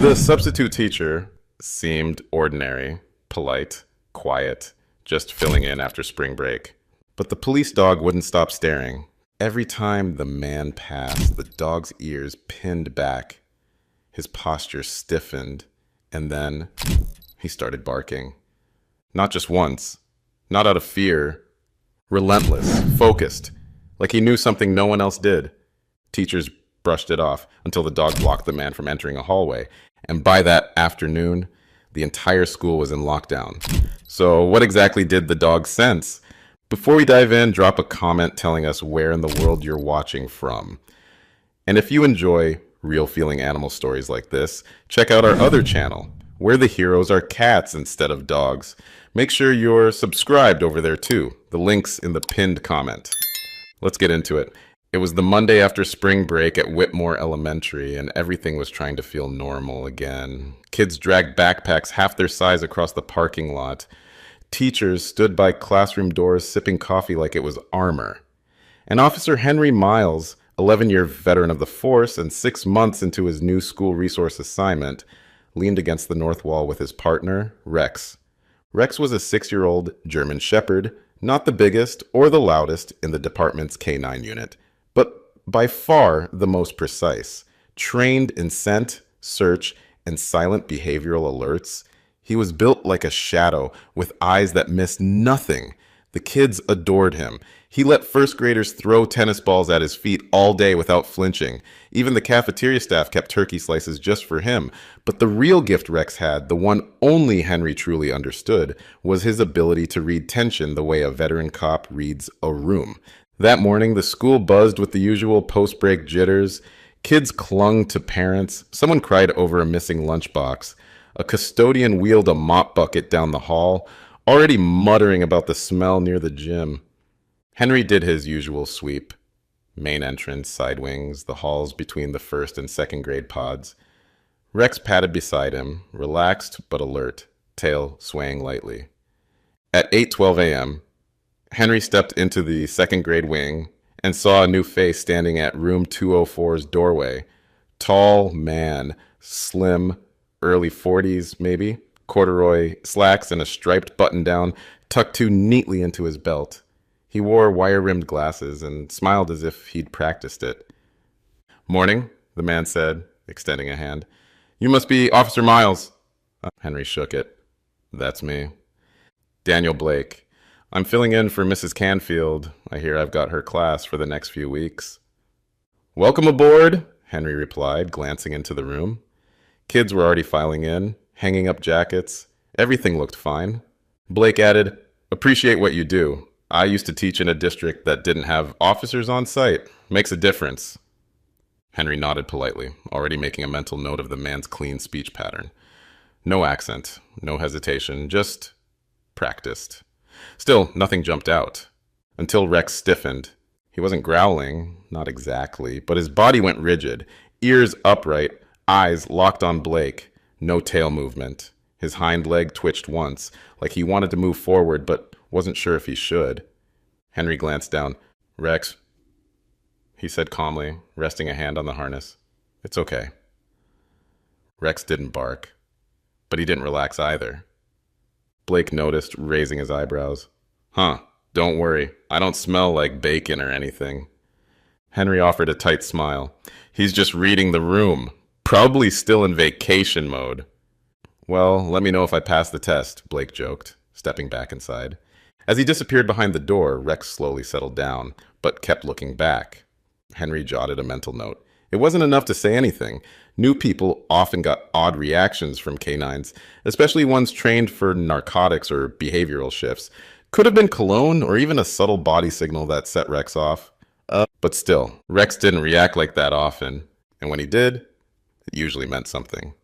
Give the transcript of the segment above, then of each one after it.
The substitute teacher seemed ordinary, polite, quiet, just filling in after spring break. But the police dog wouldn't stop staring. Every time the man passed, the dog's ears pinned back, his posture stiffened, and then he started barking. Not just once, not out of fear, relentless, focused, like he knew something no one else did. Teachers brushed it off until the dog blocked the man from entering a hallway. And by that afternoon, the entire school was in lockdown. So what exactly did the dog sense? Before we dive in, drop a comment telling us where in the world you're watching from. And if you enjoy real feeling animal stories like this, check out our other channel, where the heroes are cats instead of dogs. Make sure you're subscribed over there too. The link's in the pinned comment. Let's get into it. It was the Monday after spring break at Whitmore Elementary, and everything was trying to feel normal again. Kids dragged backpacks half their size across the parking lot. Teachers stood by classroom doors sipping coffee like it was armor. And Officer Henry Miles, 11-year veteran of the force and 6 months into his new school resource assignment, leaned against the north wall with his partner, Rex. Rex was a 6-year-old German Shepherd, not the biggest or the loudest in the department's K-9 unit, but by far the most precise. Trained in scent, search, and silent behavioral alerts, he was built like a shadow with eyes that missed nothing. The kids adored him. He let first graders throw tennis balls at his feet all day without flinching. Even the cafeteria staff kept turkey slices just for him. But the real gift Rex had, the one only Henry truly understood, was his ability to read tension the way a veteran cop reads a room. That morning, the school buzzed with the usual post-break jitters. Kids clung to parents. Someone cried over a missing lunchbox. A custodian wheeled a mop bucket down the hall, already muttering about the smell near the gym. Henry did his usual sweep. Main entrance, side wings, the halls between the first and second grade pods. Rex padded beside him, relaxed but alert, tail swaying lightly. At 8:12 a.m., Henry stepped into the second grade wing and saw a new face standing at room 204's doorway. Tall man, slim, early 40s maybe, corduroy slacks and a striped button-down tucked too neatly into his belt. He wore wire-rimmed glasses and smiled as if he'd practiced it. "Morning," the man said, extending a hand. "You must be Officer Miles." Henry shook it. "That's me." "Daniel Blake. I'm filling in for Mrs. Canfield. I hear I've got her class for the next few weeks." "Welcome aboard," Henry replied, glancing into the room. Kids were already filing in, hanging up jackets. Everything looked fine. Blake added, "Appreciate what you do. I used to teach in a district that didn't have officers on site. Makes a difference." Henry nodded politely, already making a mental note of the man's clean speech pattern. No accent, no hesitation, just practiced. Still, nothing jumped out. Until Rex stiffened. He wasn't growling, not exactly, but his body went rigid, ears upright, eyes locked on Blake, no tail movement. His hind leg twitched once, like he wanted to move forward, but wasn't sure if he should. Henry glanced down. "Rex," he said calmly, resting a hand on the harness. "It's okay." Rex didn't bark, but he didn't relax either. Blake noticed, raising his eyebrows. "Huh, don't worry. I don't smell like bacon or anything." Henry offered a tight smile. "He's just reading the room. Probably still in vacation mode." "Well, let me know if I pass the test," Blake joked, stepping back inside. As he disappeared behind the door, Rex slowly settled down, but kept looking back. Henry jotted a mental note. It wasn't enough to say anything. New people often got odd reactions from canines, especially ones trained for narcotics or behavioral shifts. Could have been cologne or even a subtle body signal that set Rex off. But still, Rex didn't react like that often. And when he did, it usually meant something.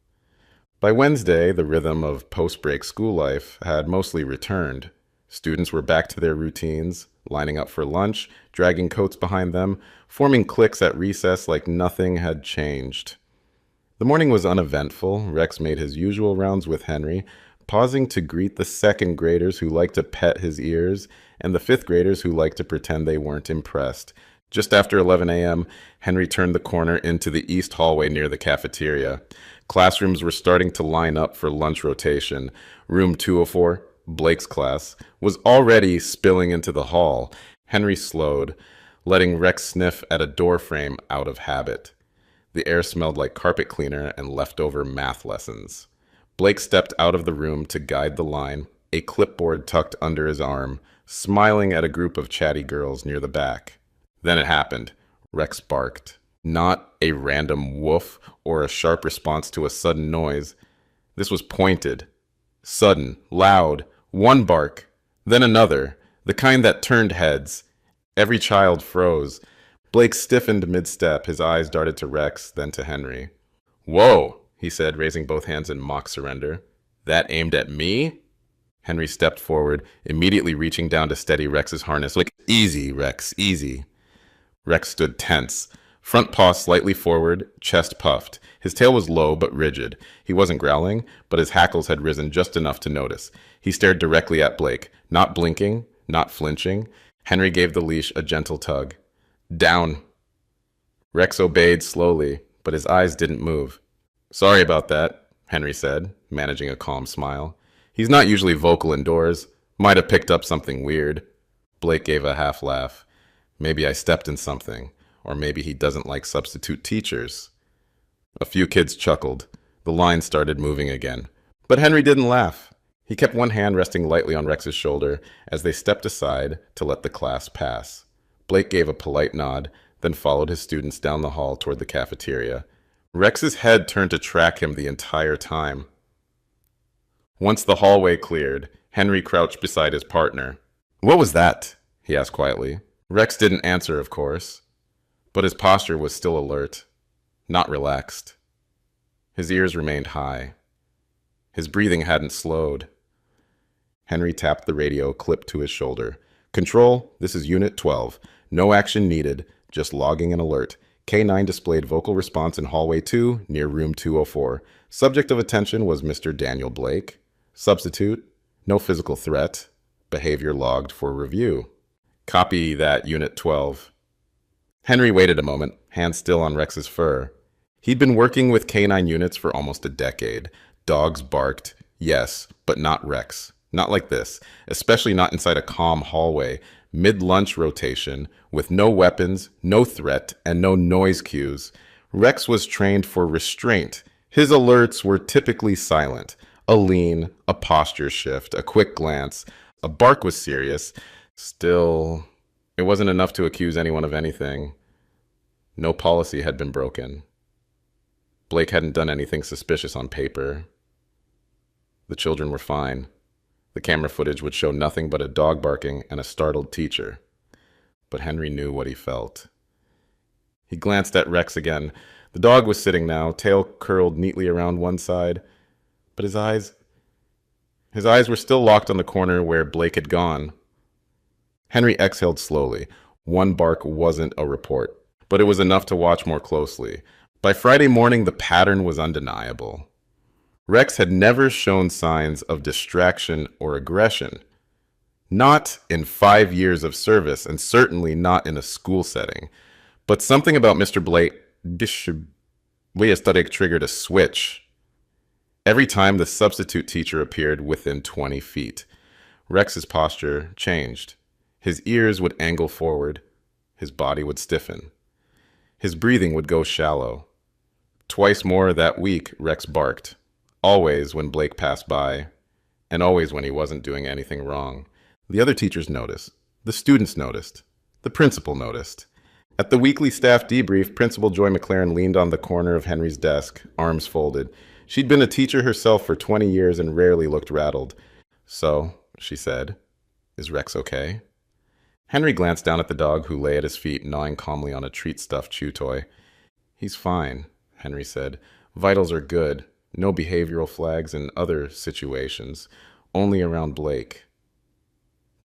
By Wednesday, the rhythm of post-break school life had mostly returned. Students were back to their routines, lining up for lunch, dragging coats behind them, forming cliques at recess like nothing had changed. The morning was uneventful. Rex made his usual rounds with Henry, pausing to greet the second graders who liked to pet his ears and the fifth graders who liked to pretend they weren't impressed. Just after 11 a.m., Henry turned the corner into the east hallway near the cafeteria. Classrooms were starting to line up for lunch rotation. Room 204, Blake's class, was already spilling into the hall. Henry slowed, letting Rex sniff at a doorframe out of habit. The air smelled like carpet cleaner and leftover math lessons. Blake stepped out of the room to guide the line, a clipboard tucked under his arm, smiling at a group of chatty girls near the back. Then it happened. Rex barked. Not a random woof or a sharp response to a sudden noise. This was pointed, sudden, loud, one bark, then another, the kind that turned heads. Every child froze. Blake stiffened mid-step, his eyes darted to Rex, then to Henry. "Whoa," he said, raising both hands in mock surrender. "That aimed at me?" Henry stepped forward, immediately reaching down to steady Rex's harness. Like, "Easy, Rex, easy." Rex stood tense, front paw slightly forward, chest puffed. His tail was low but rigid. He wasn't growling, but his hackles had risen just enough to notice. He stared directly at Blake, not blinking, not flinching. Henry gave the leash a gentle tug. "Down." Rex obeyed slowly, but his eyes didn't move. "Sorry about that," Henry said, managing a calm smile. "He's not usually vocal indoors. Might have picked up something weird." Blake gave a half laugh. "Maybe I stepped in something, or maybe he doesn't like substitute teachers." A few kids chuckled. The line started moving again. But Henry didn't laugh. He kept one hand resting lightly on Rex's shoulder as they stepped aside to let the class pass. Blake gave a polite nod, then followed his students down the hall toward the cafeteria. Rex's head turned to track him the entire time. Once the hallway cleared, Henry crouched beside his partner. "What was that?" he asked quietly. Rex didn't answer, of course, but his posture was still alert, not relaxed. His ears remained high. His breathing hadn't slowed. Henry tapped the radio clipped to his shoulder. "Control, this is Unit 12. No action needed, just logging an alert. K9 displayed vocal response in hallway 2 near room 204. Subject of attention was Mr. Daniel Blake. Substitute, no physical threat. Behavior logged for review." "Copy that, Unit 12. Henry waited a moment, hand still on Rex's fur. He'd been working with K9 units for almost a decade. Dogs barked, yes, but not Rex. Not like this, especially not inside a calm hallway, mid-lunch rotation, with no weapons, no threat, and no noise cues. Rex was trained for restraint. His alerts were typically silent. A lean, a posture shift, a quick glance. A bark was serious. Still, it wasn't enough to accuse anyone of anything. No policy had been broken. Blake hadn't done anything suspicious on paper. The children were fine. The camera footage would show nothing but a dog barking and a startled teacher. But Henry knew what he felt. He glanced at Rex again. The dog was sitting now, tail curled neatly around one side. But his eyes were still locked on the corner where Blake had gone. Henry exhaled slowly. One bark wasn't a report, but it was enough to watch more closely. By Friday morning, the pattern was undeniable. Rex had never shown signs of distraction or aggression. Not in 5 years of service, and certainly not in a school setting. But something about Mr. Blake triggered a switch. Every time the substitute teacher appeared within 20 feet, Rex's posture changed. His ears would angle forward. His body would stiffen. His breathing would go shallow. Twice more that week, Rex barked. Always when Blake passed by, and always when he wasn't doing anything wrong. The other teachers noticed. The students noticed. The principal noticed. At the weekly staff debrief, Principal Joy McLaren leaned on the corner of Henry's desk, arms folded. She'd been a teacher herself for 20 years and rarely looked rattled. "So," she said, "is Rex okay?" Henry glanced down at the dog who lay at his feet, gnawing calmly on a treat-stuffed chew toy. "He's fine," Henry said. "Vitals are good. No behavioral flags in other situations. Only around Blake."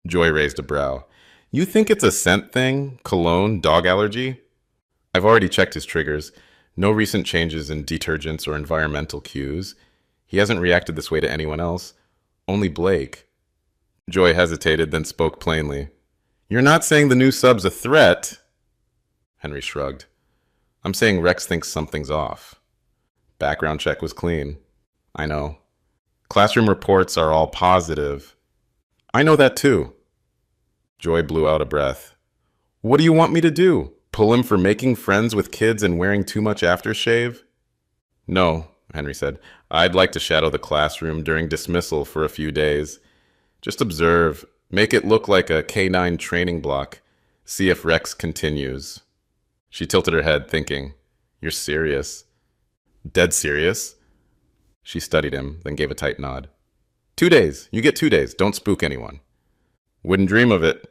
Joy raised a brow. "You think it's a scent thing? Cologne? Dog allergy?" "I've already checked his triggers. No recent changes in detergents or environmental cues. He hasn't reacted this way to anyone else. Only Blake." Joy hesitated, then spoke plainly. "You're not saying the new sub's a threat?" Henry shrugged. "I'm saying Rex thinks something's off." Background check was clean. I know. Classroom reports are all positive. I know that too. Joy blew out a breath. What do you want me to do? Pull him for making friends with kids and wearing too much aftershave? No, Henry said. I'd like to shadow the classroom during dismissal for a few days. Just observe. Make it look like a K-9 training block. See if Rex continues. She tilted her head, thinking, You're serious. Dead serious? She studied him, then gave a tight nod. 2 days. You get 2 days. Don't spook anyone. Wouldn't dream of it.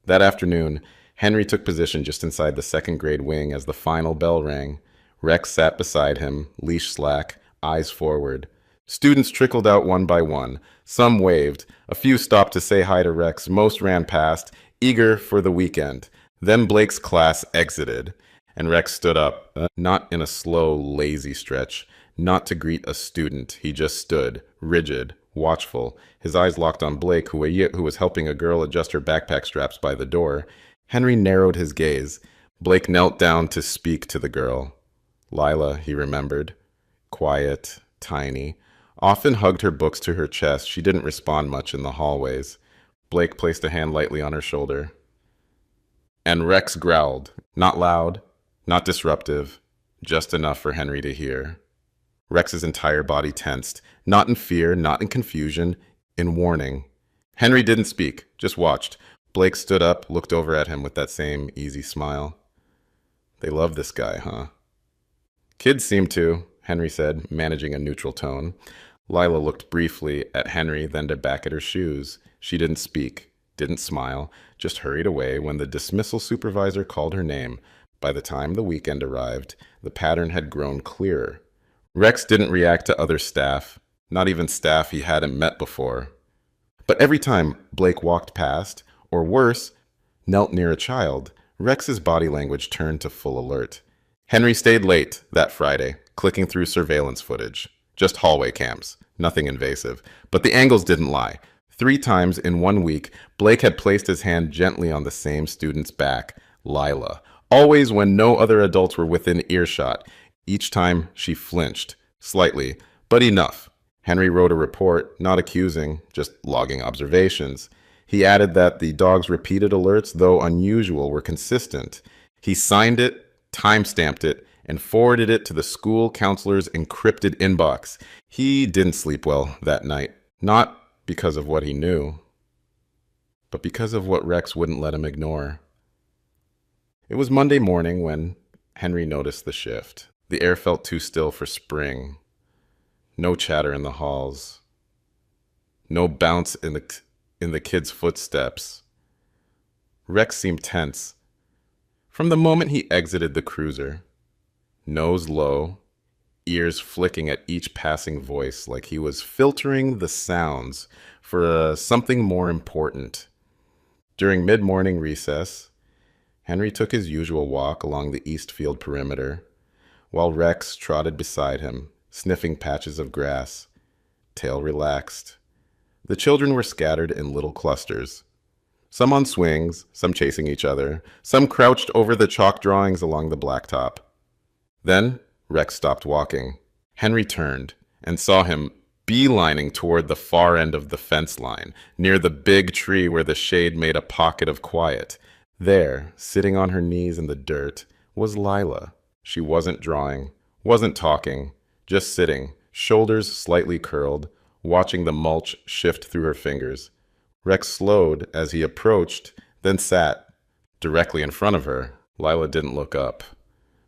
That afternoon, Henry took position just inside the second grade wing as the final bell rang. Rex sat beside him, leash slack, eyes forward. Students trickled out one by one. Some waved. A few stopped to say hi to Rex. Most ran past, eager for the weekend. Then Blake's class exited, and Rex stood up, not in a slow, lazy stretch, not to greet a student. He just stood, rigid, watchful, his eyes locked on Blake, who was helping a girl adjust her backpack straps by the door. Henry narrowed his gaze. Blake knelt down to speak to the girl. Lila, he remembered. Quiet, tiny. Often hugged her books to her chest. She didn't respond much in the hallways. Blake placed a hand lightly on her shoulder. And Rex growled. Not loud, not disruptive, just enough for Henry to hear. Rex's entire body tensed, not in fear, not in confusion, in warning. Henry didn't speak, just watched. Blake stood up, looked over at him with that same easy smile. They love this guy, huh? Kids seem to, Henry said, managing a neutral tone. Lila looked briefly at Henry, then back at her shoes. She didn't speak, didn't smile, just hurried away when the dismissal supervisor called her name. By the time the weekend arrived, the pattern had grown clearer. Rex didn't react to other staff, not even staff he hadn't met before. But every time Blake walked past, or worse, knelt near a child, Rex's body language turned to full alert. Henry stayed late that Friday, clicking through surveillance footage. Just hallway cams, nothing invasive. But the angles didn't lie. 3 times in 1 week, Blake had placed his hand gently on the same student's back, Lila, always when no other adults were within earshot. Each time she flinched, slightly, but enough. Henry wrote a report, not accusing, just logging observations. He added that the dog's repeated alerts, though unusual, were consistent. He signed it, time-stamped it, and forwarded it to the school counselor's encrypted inbox. He didn't sleep well that night, not because of what he knew, but because of what Rex wouldn't let him ignore. It was Monday morning when Henry noticed the shift. The air felt too still for spring. No chatter in the halls. No bounce in the kids' footsteps. Rex seemed tense. From the moment he exited the cruiser, nose low, ears flicking at each passing voice like he was filtering the sounds for something more important. During mid-morning recess, Henry took his usual walk along the Eastfield perimeter, while Rex trotted beside him, sniffing patches of grass, tail relaxed. The children were scattered in little clusters, some on swings, some chasing each other, some crouched over the chalk drawings along the blacktop. Then Rex stopped walking. Henry turned and saw him beelining toward the far end of the fence line, near the big tree where the shade made a pocket of quiet. There, sitting on her knees in the dirt, was Lila. She wasn't drawing, wasn't talking, just sitting, shoulders slightly curled, watching the mulch shift through her fingers. Rex slowed as he approached, then sat directly in front of her. Lila didn't look up,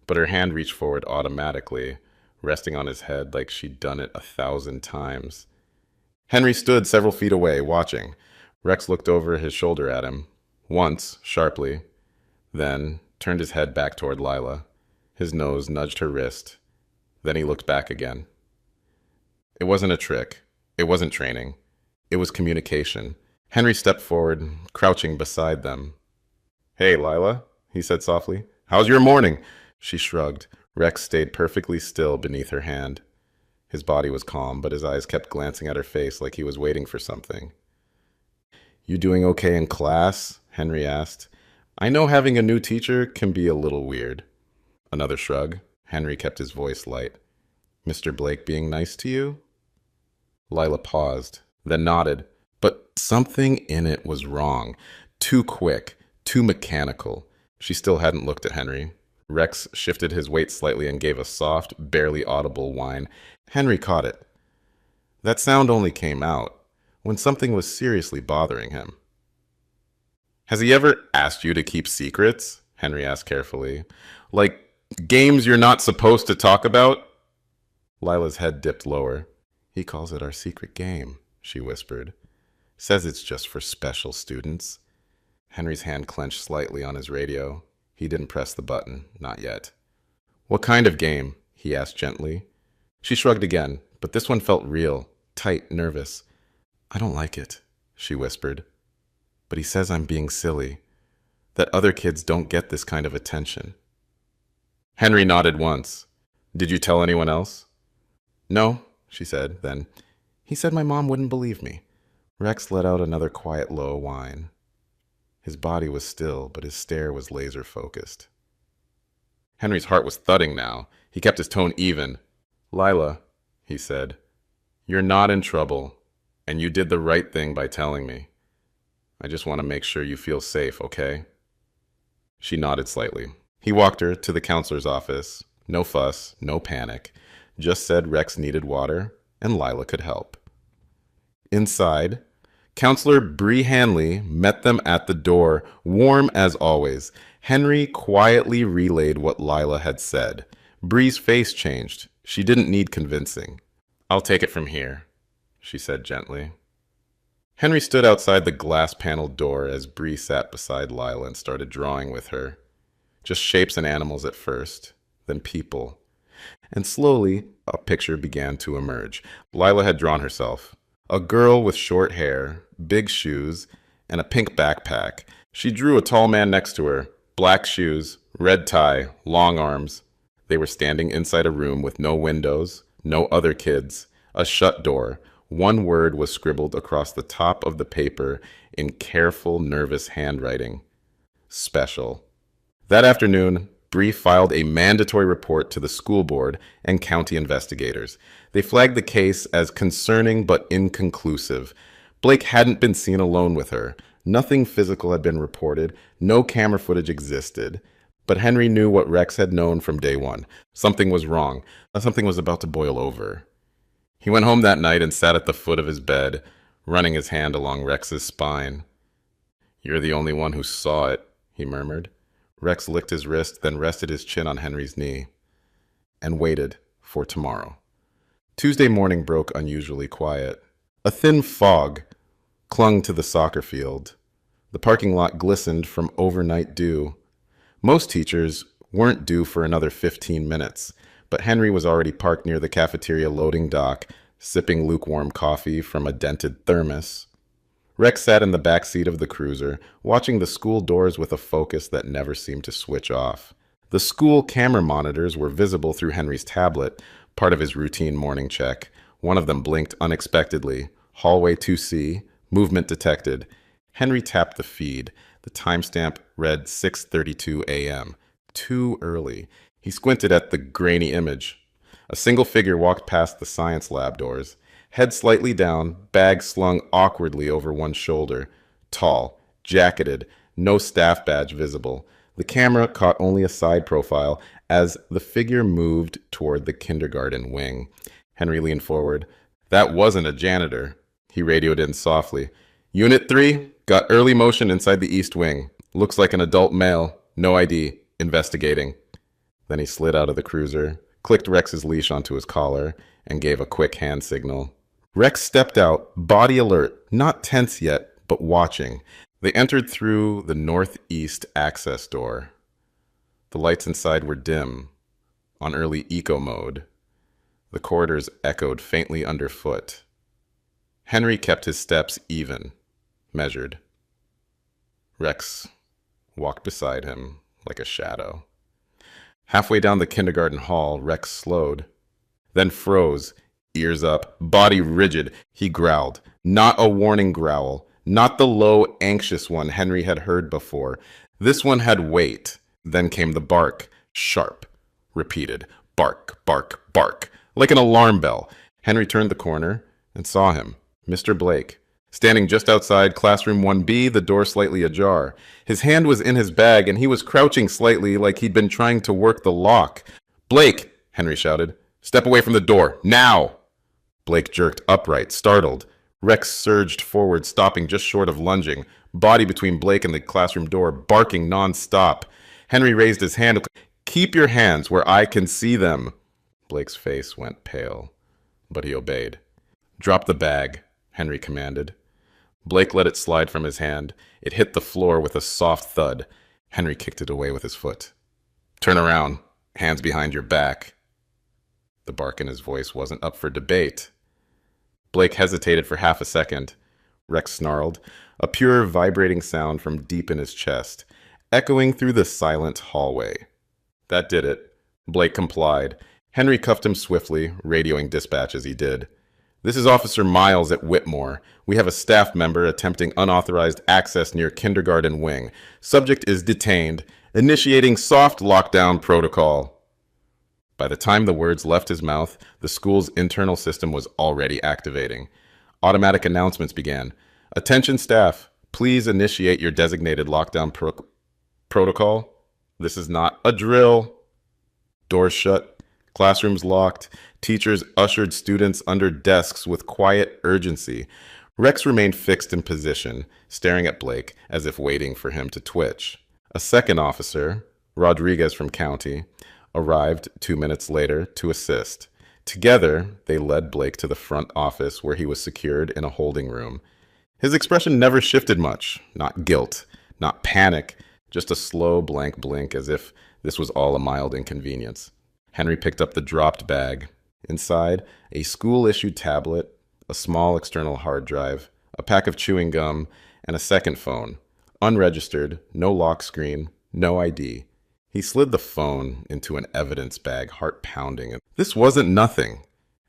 but her hand reached forward automatically, resting on his head like she'd done it 1,000 times. Henry stood several feet away, watching. Rex looked over his shoulder at him, once, sharply, then turned his head back toward Lila. His nose nudged her wrist. Then he looked back again. It wasn't a trick. It wasn't training. It was communication. Henry stepped forward, crouching beside them. "Hey, Lila," he said softly. "How's your morning?" She shrugged. Rex stayed perfectly still beneath her hand. His body was calm, but his eyes kept glancing at her face like he was waiting for something. "You doing okay in class?" Henry asked. "I know having a new teacher can be a little weird." Another shrug. Henry kept his voice light. Mr. Blake being nice to you? Lila paused, then nodded, but something in it was wrong. Too quick, too mechanical. She still hadn't looked at Henry. Rex shifted his weight slightly and gave a soft, barely audible whine. Henry caught it. That sound only came out when something was seriously bothering him. Has he ever asked you to keep secrets? Henry asked carefully. Like games you're not supposed to talk about? Lila's head dipped lower. He calls it our secret game, she whispered. Says it's just for special students. Henry's hand clenched slightly on his radio. He didn't press the button, not yet. What kind of game? He asked gently. She shrugged again, but this one felt real, tight, nervous. I don't like it, she whispered. But he says I'm being silly, that other kids don't get this kind of attention. Henry nodded once. Did you tell anyone else? No, she said, then. He said my mom wouldn't believe me. Rex let out another quiet, low whine. His body was still, but his stare was laser-focused. Henry's heart was thudding now. He kept his tone even. Lila, he said, you're not in trouble, and you did the right thing by telling me. I just want to make sure you feel safe, okay? She nodded slightly. He walked her to the counselor's office. No fuss, no panic. Just said Rex needed water, and Lila could help. Inside, Counselor Bree Hanley met them at the door, warm as always. Henry quietly relayed what Lila had said. Bree's face changed. She didn't need convincing. I'll take it from here, she said gently. Henry stood outside the glass-paneled door as Bree sat beside Lila and started drawing with her. Just shapes and animals at first, then people. And slowly, a picture began to emerge. Lila had drawn herself. A girl with short hair, big shoes, and a pink backpack. She drew a tall man next to her. Black shoes, red tie, long arms. They were standing inside a room with no windows, no other kids, a shut door. One word was scribbled across the top of the paper in careful, nervous handwriting. Special. That afternoon, Bree filed a mandatory report to the school board and county investigators. They flagged the case as concerning but inconclusive. Blake hadn't been seen alone with her. Nothing physical had been reported. No camera footage existed. But Henry knew what Rex had known from day one. Something was wrong. Something was about to boil over. He went home that night and sat at the foot of his bed, running his hand along Rex's spine. You're the only one who saw it, he murmured. Rex licked his wrist, then rested his chin on Henry's knee, and waited for tomorrow. Tuesday morning broke unusually quiet. A thin fog clung to the soccer field. The parking lot glistened from overnight dew. Most teachers weren't due for another 15 minutes, but Henry was already parked near the cafeteria loading dock, sipping lukewarm coffee from a dented thermos. Rex sat in the back seat of the cruiser, watching the school doors with a focus that never seemed to switch off. The school camera monitors were visible through Henry's tablet, part of his routine morning check. One of them blinked unexpectedly. Hallway 2C, movement detected. Henry tapped the feed. The timestamp read 6:32 a.m. Too early. He squinted at the grainy image. A single figure walked past the science lab doors. Head slightly down, bag slung awkwardly over one shoulder. Tall, jacketed, no staff badge visible. The camera caught only a side profile as the figure moved toward the kindergarten wing. Henry leaned forward. That wasn't a janitor. He radioed in softly. Unit 3, got early motion inside the east wing. Looks like an adult male. No ID. Investigating. Then he slid out of the cruiser, clicked Rex's leash onto his collar, and gave a quick hand signal. Rex stepped out, body alert, not tense yet, but watching. They entered through the northeast access door. The lights inside were dim, on early eco mode. The corridors echoed faintly underfoot. Henry kept his steps even, measured. Rex walked beside him like a shadow. Halfway down the kindergarten hall, Rex slowed, then froze, ears up, body rigid. He growled. Not a warning growl, not the low, anxious one Henry had heard before. This one had weight. Then came the bark, sharp, repeated. Bark, bark, bark. Like an alarm bell. Henry turned the corner and saw him, Mr. Blake, standing just outside classroom 1B, the door slightly ajar. His hand was in his bag, and he was crouching slightly like he'd been trying to work the lock. "Blake!" Henry shouted. "Step away from the door, now!" Blake jerked upright, startled. Rex surged forward, stopping just short of lunging, body between Blake and the classroom door, barking nonstop. Henry raised his hand. "Keep your hands where I can see them." Blake's face went pale, but he obeyed. "Drop the bag," Henry commanded. Blake let it slide from his hand. It hit the floor with a soft thud. Henry kicked it away with his foot. "Turn around, hands behind your back." The bark in his voice wasn't up for debate. Blake hesitated for half a second. Rex snarled, a pure vibrating sound from deep in his chest, echoing through the silent hallway. That did it. Blake complied. Henry cuffed him swiftly, radioing dispatch as he did. "This is Officer Miles at Whitmore. We have a staff member attempting unauthorized access near kindergarten wing. Subject is detained. Initiating soft lockdown protocol." By the time the words left his mouth, the school's internal system was already activating. Automatic announcements began. "Attention staff, please initiate your designated lockdown protocol. This is not a drill." Doors shut. Classrooms locked. Teachers ushered students under desks with quiet urgency. Rex remained fixed in position, staring at Blake as if waiting for him to twitch. A second officer, Rodriguez from County, arrived 2 minutes later to assist. Together, they led Blake to the front office where he was secured in a holding room. His expression never shifted much. Not guilt, not panic, just a slow blank blink as if this was all a mild inconvenience. Henry picked up the dropped bag. Inside, a school-issued tablet, a small external hard drive, a pack of chewing gum, and a second phone. Unregistered, no lock screen, no ID. He slid the phone into an evidence bag, heart pounding. This wasn't nothing.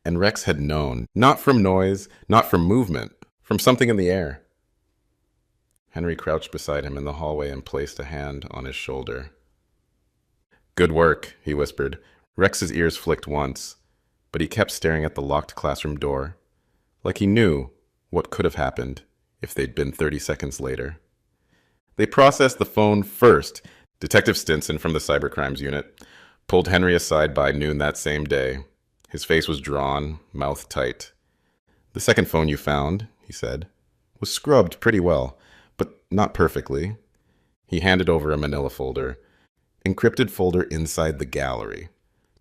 And Rex had known, not from noise, not from movement, from something in the air. Henry crouched beside him in the hallway and placed a hand on his shoulder. "Good work," he whispered. Rex's ears flicked once, but he kept staring at the locked classroom door, like he knew what could have happened if they'd been 30 seconds later. They processed the phone first. Detective Stinson from the Cybercrimes Unit pulled Henry aside by noon that same day. His face was drawn, mouth tight. "The second phone you found," he said, "was scrubbed pretty well, but not perfectly." He handed over a manila folder. "Encrypted folder inside the gallery.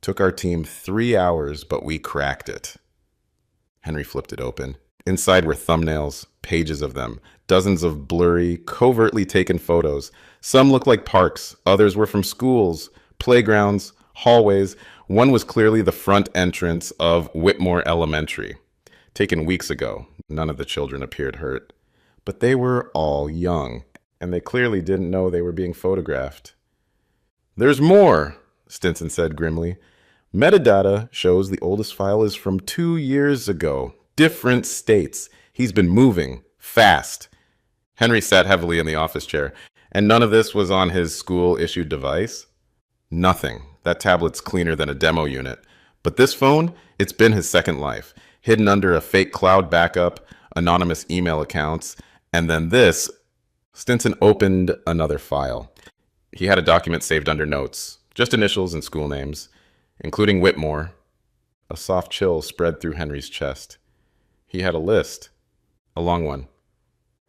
Took our team 3 hours, but we cracked it." Henry flipped it open. Inside were thumbnails, pages of them, dozens of blurry, covertly taken photos. Some looked like parks, others were from schools, playgrounds, hallways. One was clearly the front entrance of Whitmore Elementary. Taken weeks ago, none of the children appeared hurt. But they were all young, and they clearly didn't know they were being photographed. "There's more," Stinson said grimly. "Metadata shows the oldest file is from 2 years ago. Different states. He's been moving. Fast." Henry sat heavily in the office chair. "And none of this was on his school-issued device?" "Nothing. That tablet's cleaner than a demo unit. But this phone, it's been his second life. Hidden under a fake cloud backup, anonymous email accounts, and then this." Stinson opened another file. He had a document saved under notes, just initials and school names, including Whitmore. A soft chill spread through Henry's chest. He had a list, a long one.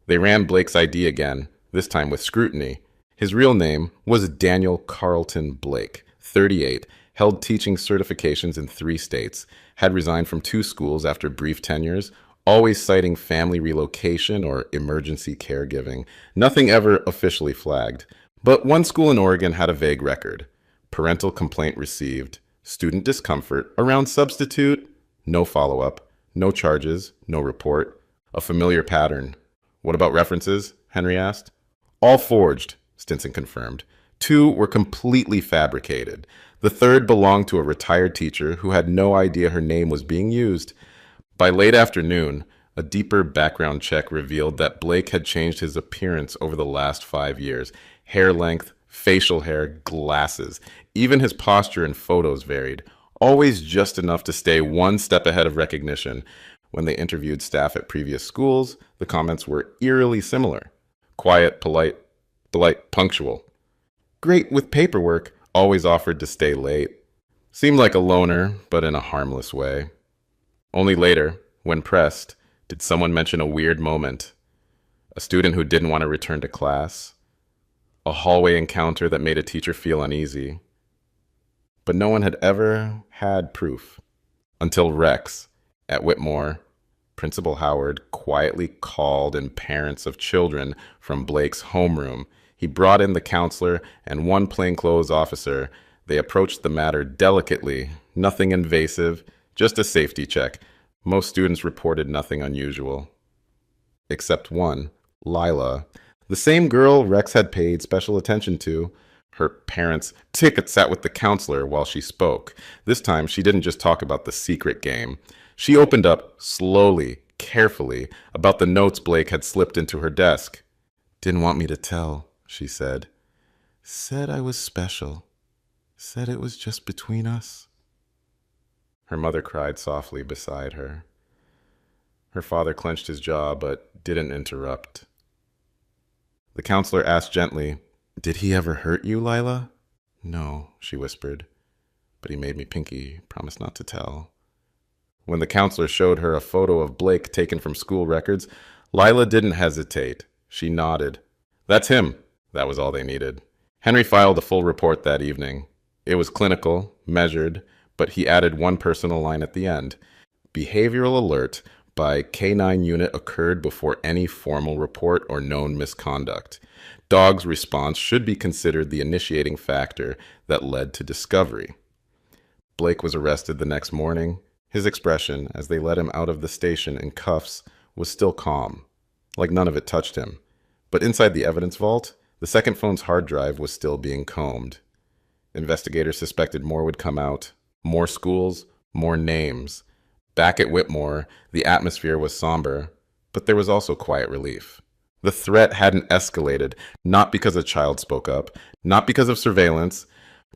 They ran Blake's ID again, this time with scrutiny. His real name was Daniel Carlton Blake, 38, held teaching certifications in 3 states, had resigned from 2 schools after brief tenures, always citing family relocation or emergency caregiving. Nothing ever officially flagged. But one school in Oregon had a vague record. Parental complaint received. Student discomfort around substitute. No follow-up. No charges. No report. A familiar pattern. "What about references?" Henry asked. "All forged," Stinson confirmed. 2 were completely fabricated. The third belonged to a retired teacher who had no idea her name was being used. By late afternoon, a deeper background check revealed that Blake had changed his appearance over the last 5 years. Hair length, facial hair, glasses. Even his posture in photos varied. always just enough to stay one step ahead of recognition. When they interviewed staff at previous schools, the comments were eerily similar. Quiet, polite, punctual. Great with paperwork, always offered to stay late. Seemed like a loner, but in a harmless way. Only later, when pressed, did someone mention a weird moment. A student who didn't want to return to class. A hallway encounter that made a teacher feel uneasy. But no one had ever had proof. Until Rex, at Whitmore, Principal Howard quietly called in parents of children from Blake's homeroom. He brought in the counselor and one plainclothes officer. They approached the matter delicately, nothing invasive, just a safety check. Most students reported nothing unusual. Except one, Lila, the same girl Rex had paid special attention to. Her parents' ticket sat with the counselor while she spoke. This time, she didn't just talk about the secret game. She opened up, slowly, carefully, about the notes Blake had slipped into her desk. "Didn't want me to tell," she said. "Said I was special. Said it was just between us." Her mother cried softly beside her. Her father clenched his jaw, but didn't interrupt. The counselor asked gently, "Did he ever hurt you, Lila?" "No," she whispered. "But he made me pinky, promised not to tell." When the counselor showed her a photo of Blake taken from school records, Lila didn't hesitate. She nodded. "That's him." That was all they needed. Henry filed a full report that evening. It was clinical, measured, but he added one personal line at the end. Behavioral alert by K-9 unit occurred before any formal report or known misconduct. Dog's response should be considered the initiating factor that led to discovery. Blake was arrested the next morning. His expression, as they led him out of the station in cuffs, was still calm, like none of it touched him. But inside the evidence vault, the second phone's hard drive was still being combed. Investigators suspected more would come out. More schools, more names. Back at Whitmore, the atmosphere was somber, but there was also quiet relief. The threat hadn't escalated, not because a child spoke up, not because of surveillance,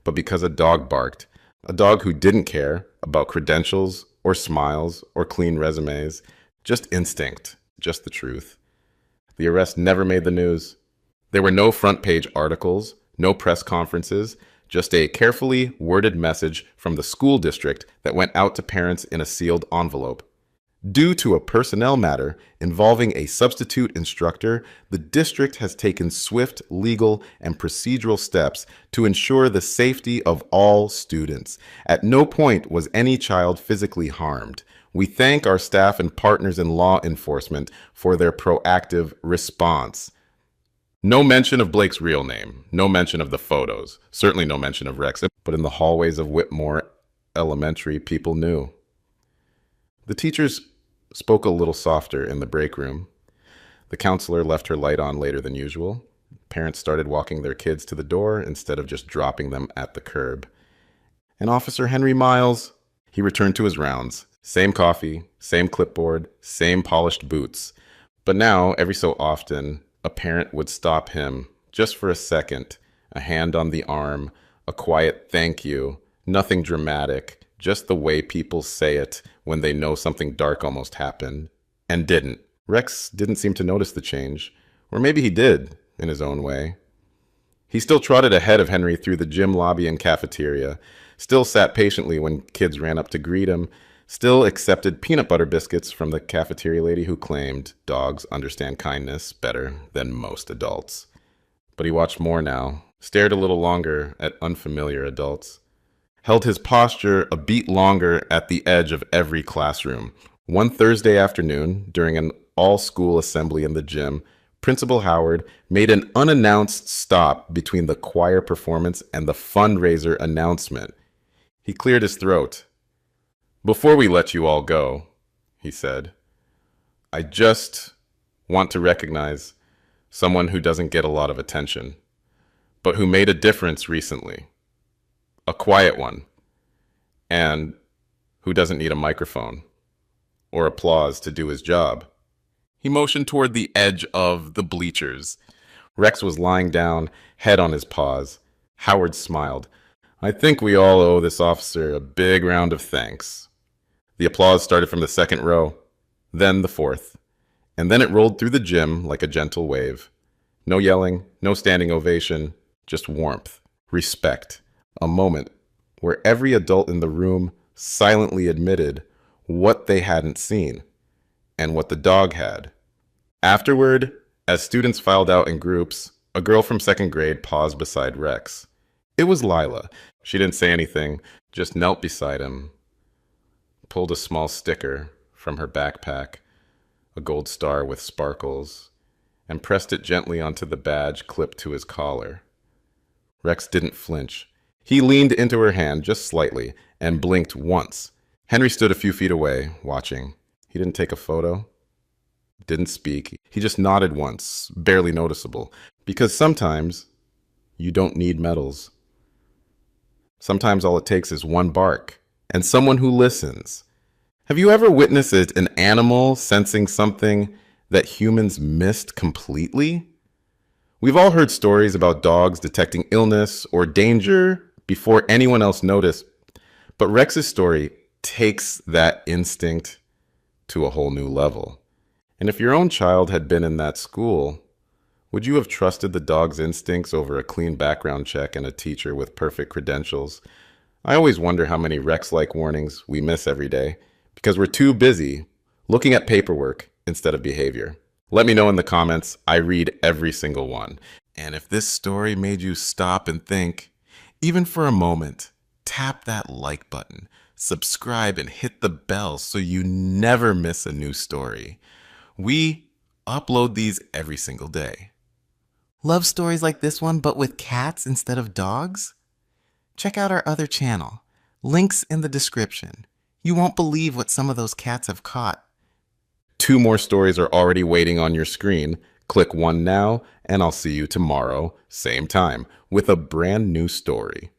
but because a dog barked. A dog who didn't care about credentials or smiles or clean resumes, just instinct, just the truth. The arrest never made the news. There were no front-page articles, no press conferences, just a carefully worded message from the school district that went out to parents in a sealed envelope. Due to a personnel matter involving a substitute instructor, the district has taken swift legal and procedural steps to ensure the safety of all students. At no point was any child physically harmed. We thank our staff and partners in law enforcement for their proactive response. No mention of Blake's real name, no mention of the photos, certainly no mention of Rex, but in the hallways of Whitmore Elementary, people knew. The teachers spoke a little softer in the break room. The counselor left her light on later than usual. Parents started walking their kids to the door instead of just dropping them at the curb. And Officer Henry Miles, he returned to his rounds. Same coffee, same clipboard, same polished boots. But now, every so often, a parent would stop him just for a second, a hand on the arm, a quiet thank you, nothing dramatic, just the way people say it when they know something dark almost happened, and didn't. Rex didn't seem to notice the change, or maybe he did, in his own way. He still trotted ahead of Henry through the gym lobby and cafeteria, still sat patiently when kids ran up to greet him, still accepted peanut butter biscuits from the cafeteria lady who claimed dogs understand kindness better than most adults. But he watched more now, stared a little longer at unfamiliar adults, held his posture a beat longer at the edge of every classroom. One Thursday afternoon, during an all-school assembly in the gym, Principal Howard made an unannounced stop between the choir performance and the fundraiser announcement. He cleared his throat. "Before we let you all go," he said, "I just want to recognize someone who doesn't get a lot of attention, but who made a difference recently. A quiet one, and who doesn't need a microphone or applause to do his job." He motioned toward the edge of the bleachers. Rex was lying down, head on his paws. Howard smiled. I think we all owe this officer a big round of thanks. The applause started from the second row, then the fourth, and then it rolled through the gym like a gentle wave. No yelling, no standing ovation, just warmth, respect, a moment where every adult in the room silently admitted what they hadn't seen and what the dog had. Afterward, as students filed out in groups, a girl from second grade paused beside Rex. It was Lila. She didn't say anything, just knelt beside him, pulled a small sticker from her backpack, a gold star with sparkles, and pressed it gently onto the badge clipped to his collar. Rex didn't flinch. He leaned into her hand just slightly and blinked once. Henry stood a few feet away, watching. He didn't take a photo, didn't speak. He just nodded once, barely noticeable, because sometimes you don't need medals. Sometimes all it takes is one bark and someone who listens. Have you ever witnessed an animal sensing something that humans missed completely? We've all heard stories about dogs detecting illness or danger before anyone else noticed, but Rex's story takes that instinct to a whole new level. And if your own child had been in that school, would you have trusted the dog's instincts over a clean background check and a teacher with perfect credentials? I always wonder how many Rex-like warnings we miss every day because we're too busy looking at paperwork instead of behavior. Let me know in the comments. I read every single one. And if this story made you stop and think, even for a moment, tap that like button, subscribe, and hit the bell so you never miss a new story. We upload these every single day. Love stories like this one, but with cats instead of dogs? Check out our other channel. Links in the description. You won't believe what some of those cats have caught. 2 more stories are already waiting on your screen. Click one now, and I'll see you tomorrow, same time, with a brand new story.